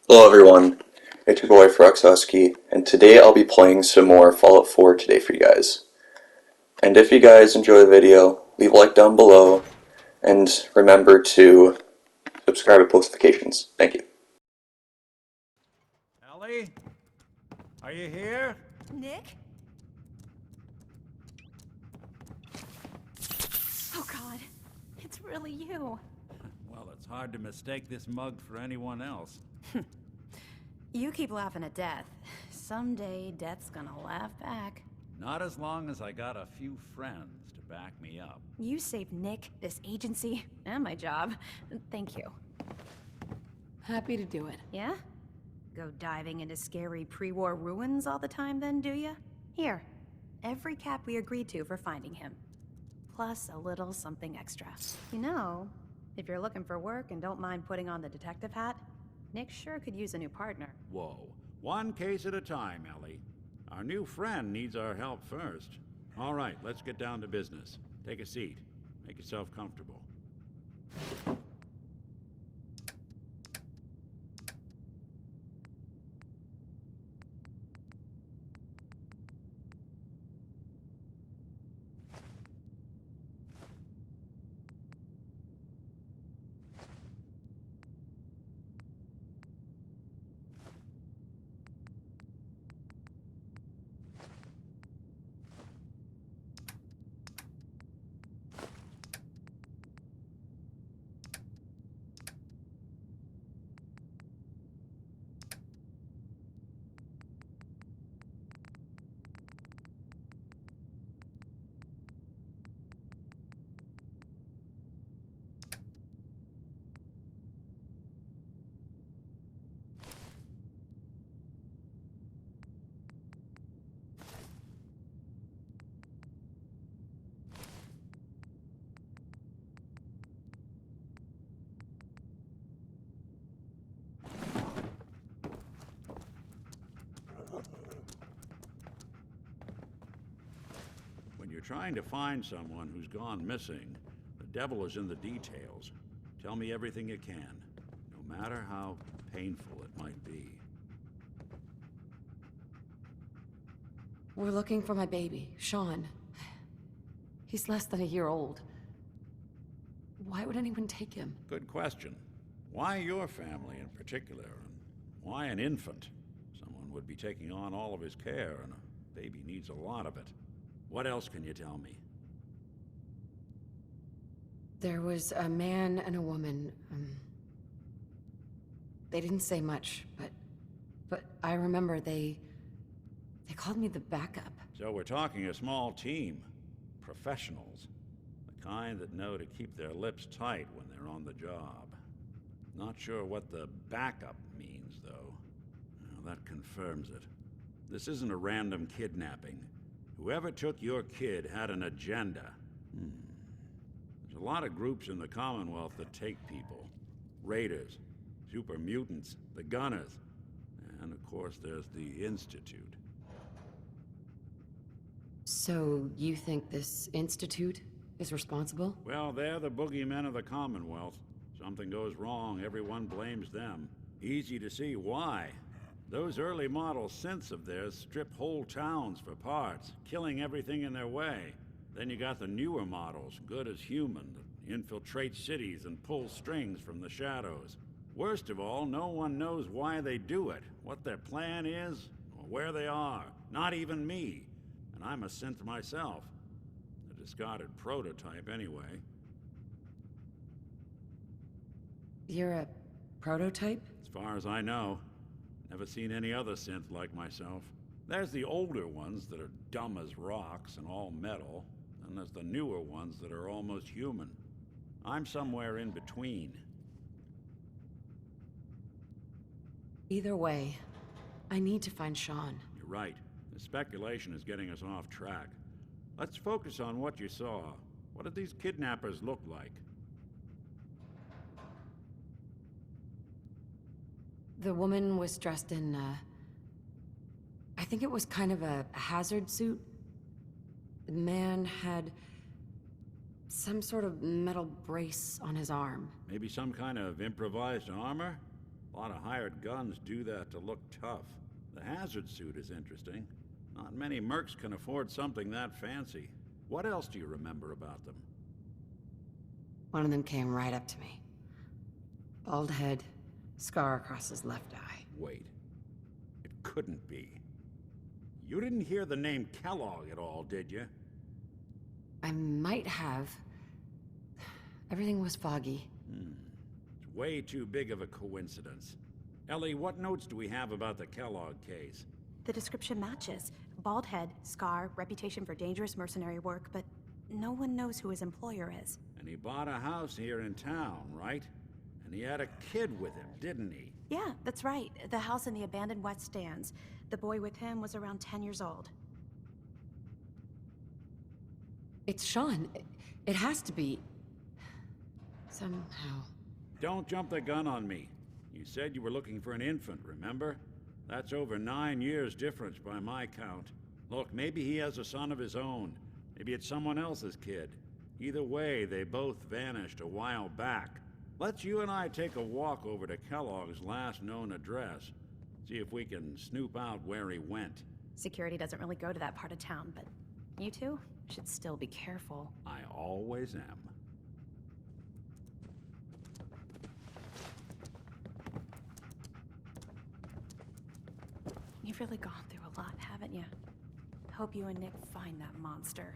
Hello everyone, it's your boy Husky, and today I'll be playing some more Fallout 4 today for you guys. And if you guys enjoy the video, leave a like down below, and remember to subscribe with post notifications. Thank you. Ellie? Are you here? Nick? Oh God, it's really you. Well, it's hard to mistake this mug for anyone else. You keep laughing at death. Someday, death's gonna laugh back. Not as long as I got a few friends to back me up. You saved Nick, this agency, and my job. Thank you. Happy to do it. Yeah? Go diving into scary pre-war ruins all the time then, do ya? Here, every cap we agreed to for finding him. Plus a little something extra. You know, if you're looking for work and don't mind putting on the detective hat, Nick sure could use a new partner. Whoa. One case at a time, Ellie. Our new friend needs our help first. All right, let's get down to business. Take a seat. Make yourself comfortable. When you're trying to find someone who's gone missing, the devil is in the details. Tell me everything you can, no matter how painful it might be. We're looking for my baby, Sean. He's less than a year old. Why would anyone take him? Good question. Why your family in particular, and why an infant? Someone would be taking on all of his care, and a baby needs a lot of it. What else can you tell me? There was a man and a woman. They didn't say much, but I remember they called me the backup. So we're talking a small team. Professionals. The kind that know to keep their lips tight when they're on the job. Not sure what the backup means, though. Well, that confirms it. This isn't a random kidnapping. Whoever took your kid had an agenda. There's a lot of groups in the Commonwealth that take people. Raiders, super mutants, the Gunners, and of course there's the Institute. So you think this institute is responsible? Well, they're the boogeymen of the Commonwealth. Something goes wrong, everyone blames them. Easy to see why. Those early model synths of theirs strip whole towns for parts, killing everything in their way. Then you got the newer models, good as human, that infiltrate cities and pull strings from the shadows. Worst of all, no one knows why they do it, what their plan is, or where they are. Not even me. And I'm a synth myself. A discarded prototype, anyway. You're a prototype? As far as I know. Never seen any other synth like myself. There's the older ones that are dumb as rocks and all metal, and there's the newer ones that are almost human. I'm somewhere in between. Either way, I need to find Sean. You're right. The speculation is getting us off track. Let's focus on what you saw. What did these kidnappers look like? The woman was dressed in, I think it was kind of a hazard suit. The man had some sort of metal brace on his arm. Maybe some kind of improvised armor? A lot of hired guns do that to look tough. The hazard suit is interesting. Not many mercs can afford something that fancy. What else do you remember about them? One of them came right up to me. Bald head, scar across his left eye. Wait. It couldn't be. You didn't hear the name Kellogg at all, did you? I might have. Everything was foggy. It's way too big of a coincidence. Ellie, what notes do we have about the Kellogg case? The description matches. Bald head, scar, reputation for dangerous mercenary work, but no one knows who his employer is. And he bought a house here in town, right? And he had a kid with him, didn't he? Yeah, that's right. The house in the abandoned West Stands. The boy with him was around 10 years old. It's Sean. It has to be. Somehow. Don't jump the gun on me. You said you were looking for an infant, remember? That's over 9 years difference by my count. Look, maybe he has a son of his own. Maybe it's someone else's kid. Either way, they both vanished a while back. Let's you and I take a walk over to Kellogg's last known address. See if we can snoop out where he went. Security doesn't really go to that part of town, but you two should still be careful. I always am. You've really gone through a lot, haven't you? Hope you and Nick find that monster.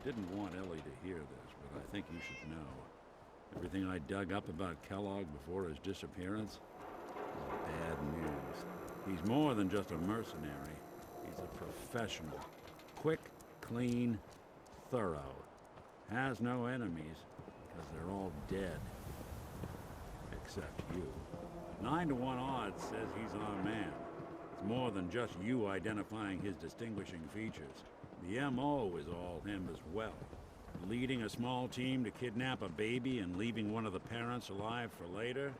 I didn't want Ellie to hear this, but I think you should know. Everything I dug up about Kellogg before his disappearance is bad news. He's more than just a mercenary. He's a professional. Quick, clean, thorough. Has no enemies, because they're all dead. Except you. 9 to 1 odds says he's our man. It's more than just you identifying his distinguishing features. The M.O. is all him as well. Leading a small team to kidnap a baby and leaving one of the parents alive for later?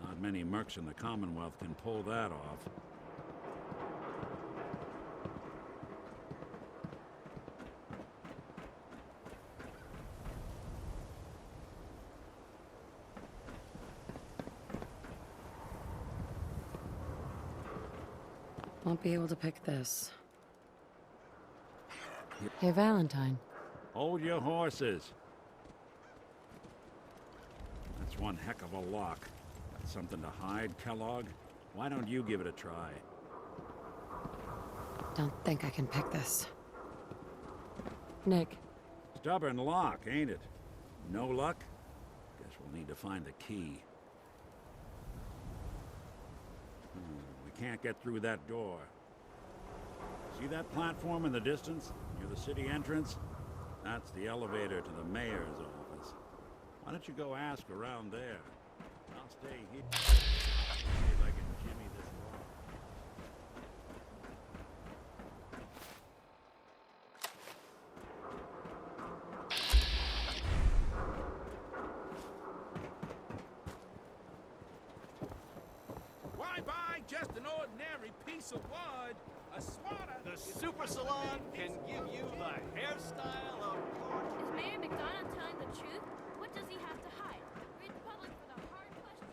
Not many mercs in the Commonwealth can pull that off. Won't be able to pick this. Hey, Valentine. Hold your horses. That's one heck of a lock. Got something to hide, Kellogg? Why don't you give it a try? Don't think I can pick this. Nick. Stubborn lock, ain't it? No luck? Guess we'll need to find the key. We can't get through that door. See that platform in the distance, near the city entrance? That's the elevator to the mayor's office. Why don't you go ask around there? I'll stay here. See if I can jimmy this lock. Why buy just an ordinary piece of wood? A swatter. The Super Salon can give you the hairstyle of your... Is Mayor McDonald telling the truth? What does he have to hide? Read the public for the hard question.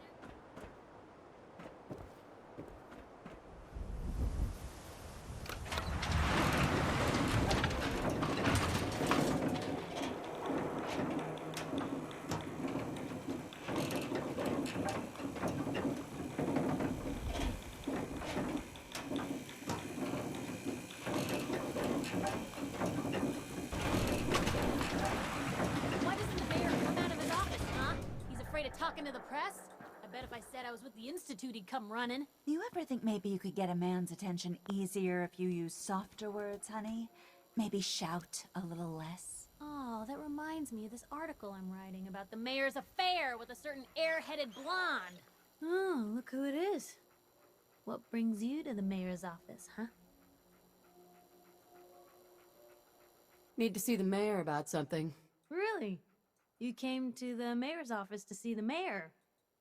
Why doesn't the mayor come out of his office, huh? He's afraid of talking to the press? I bet bet if I said I was with the Institute, he'd come running. Do you ever think maybe you could get a man's attention easier if you use softer words, honey? Maybe shout a little less? Oh, that reminds me of this article I'm writing about the mayor's affair with a certain airheaded blonde. Oh, look who it is. What brings you to the mayor's office, huh? Need to see the mayor about something. Really? You came to the mayor's office to see the mayor?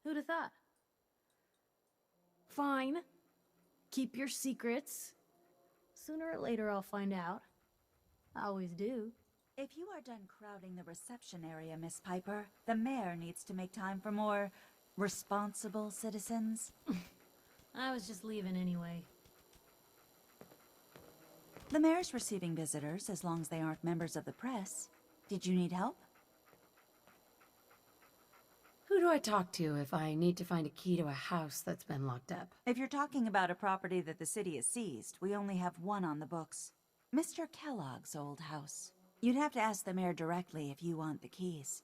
Who'd have thought? Fine. Keep your secrets. Sooner or later I'll find out. I always do. If you are done crowding the reception area, Miss Piper, the mayor needs to make time for more responsible citizens. I was just leaving anyway. The mayor's receiving visitors as long as they aren't members of the press. Did you need help? Who do I talk to if I need to find a key to a house that's been locked up? If you're talking about a property that the city has seized, we only have one on the books. Mr. Kellogg's old house. You'd have to ask the mayor directly if you want the keys.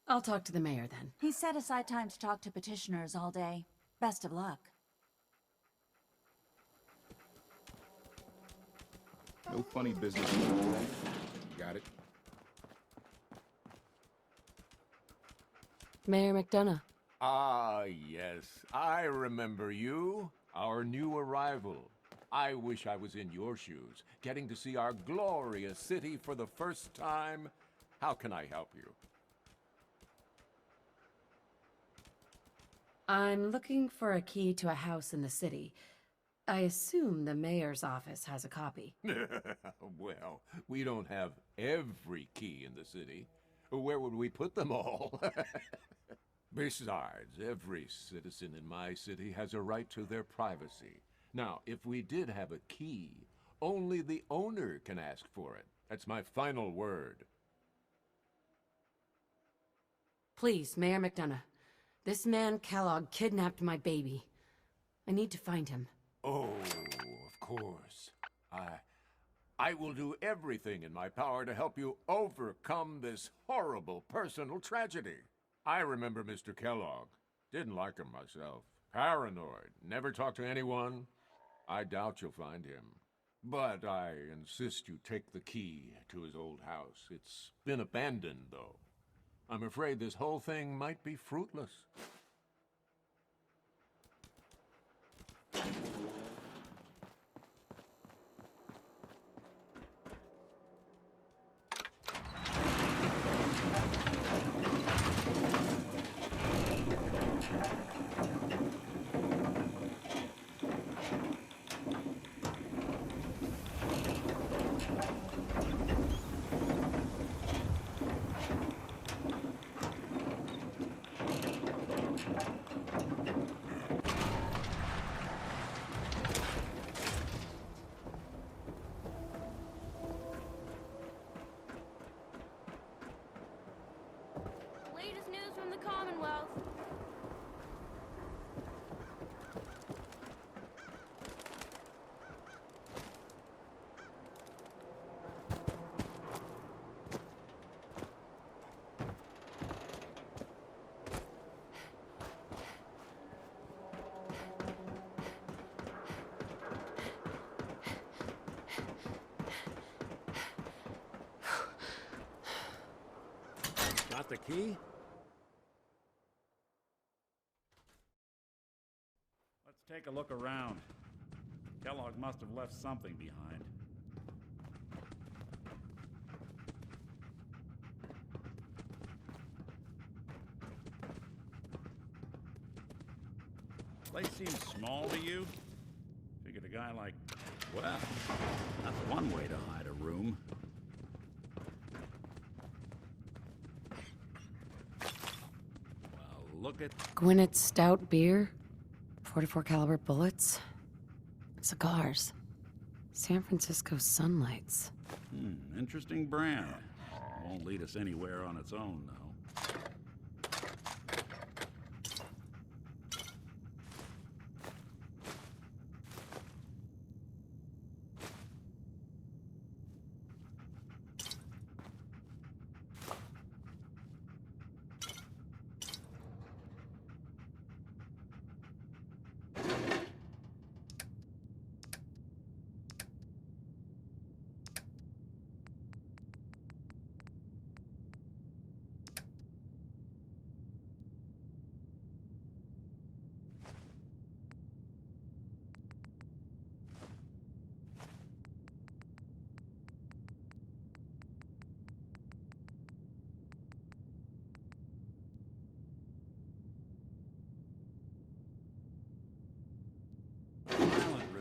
I'll talk to the mayor then. He's set aside time to talk to petitioners all day. Best of luck. No funny business today. Got it. Mayor McDonough. Ah, yes. I remember you. Our new arrival. I wish I was in your shoes, getting to see our glorious city for the first time. How can I help you? I'm looking for a key to a house in the city. I assume the mayor's office has a copy. Well, we don't have every key in the city. Where would we put them all? Besides, every citizen in my city has a right to their privacy. Now, if we did have a key, only the owner can ask for it. That's my final word. Please, Mayor McDonough. This man Kellogg kidnapped my baby. I need to find him. Oh, of course. I will do everything in my power to help you overcome this horrible personal tragedy. I remember Mr. Kellogg. Didn't like him myself. Paranoid. Never talked to anyone. I doubt you'll find him. But I insist you take the key to his old house. It's been abandoned, though. I'm afraid this whole thing might be fruitless. Latest news from the Commonwealth. Got the key? Let's take a look around. Kellogg must have left something behind. Place seems small to you? Figured a guy like, well, that's one way to hide a room. Well, look at Gwinnett Stout beer, 44 caliber bullets, cigars, San Francisco Sunlights. Interesting brand. Won't lead us anywhere on its own, though.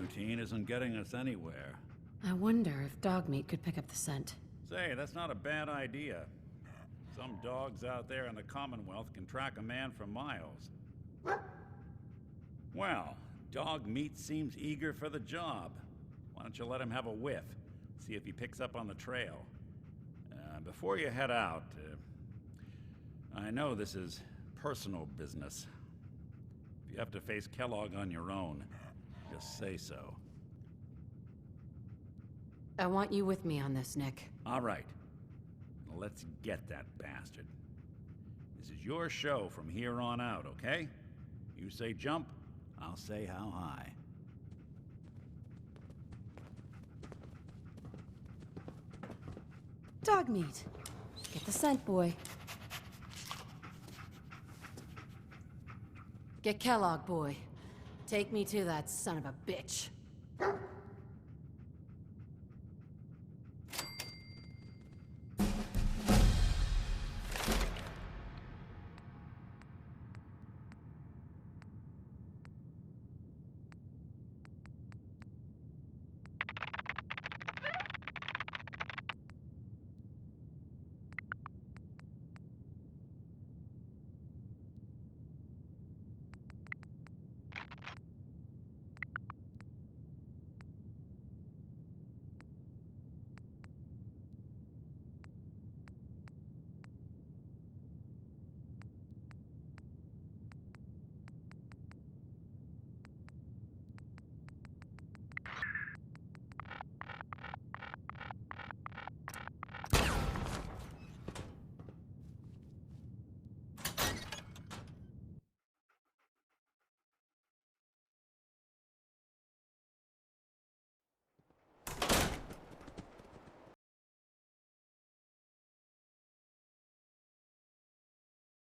routine isn't getting us anywhere. I wonder if Dogmeat could pick up the scent. Say, that's not a bad idea. Some dogs out there in the Commonwealth can track a man for miles. Well, Dogmeat seems eager for the job. Why don't you let him have a whiff? See if he picks up on the trail. Before you head out, I know this is personal business. If you have to face Kellogg on your own, just say so. I want you with me on this, Nick. All right. Let's get that bastard. This is your show from here on out, okay? You say jump, I'll say how high. Dogmeat. Get the scent, boy. Get Kellogg, boy. Take me to that son of a bitch.